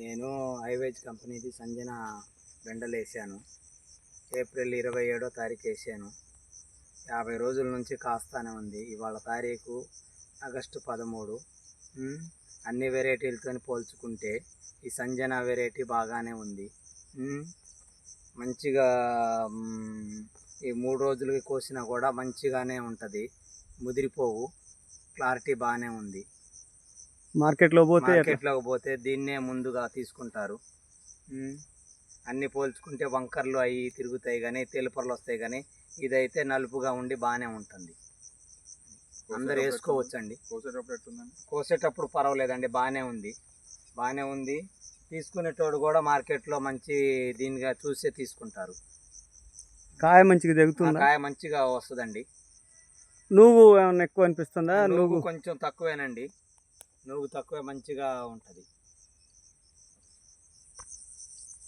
నేను ఐవేజ్ కంపెనీది సంజన బెండలు వేసాను. ఏప్రిల్ 27వ తారీఖు వేసాను. 50 రోజుల నుంచి కాస్తానే ఉంది. ఇవాళ తారీఖు ఆగస్టు 13. అన్ని వెరైటీలతో పోల్చుకుంటే ఈ సంజన వెరైటీ బాగానే ఉంది. మంచిగా ఈ 3 రోజులకి కోసినా కూడా మంచిగానే ఉంటుంది, ముదిరిపోవు. క్లారిటీ బాగానే ఉంది. మార్కెట్లోకి పోతే దీన్నే ముందుగా తీసుకుంటారు. అన్నీ పోల్చుకుంటే వంకర్లు అవి తిరుగుతాయి కానీ తెలుపర్లు వస్తాయి, కానీ ఇదైతే నలుపుగా ఉండి బాగానే ఉంటుంది. అందరు వేసుకోవచ్చండి. కోసేటప్పుడు పర్వాలేదండి, బాగానే ఉంది. తీసుకునేటోడు కూడా మార్కెట్లో మంచి దీనిగా చూసే తీసుకుంటారు. కాయ మంచిగా దిగుతుంది, కాయ మంచిగా వస్తుందండి. నువ్వు ఏమన్నా ఎక్కువ అనిపిస్తుందా? నువ్వు కొంచెం తక్కువేనండి, నువ్వు తక్కువే మంచిగా ఉంటుంది.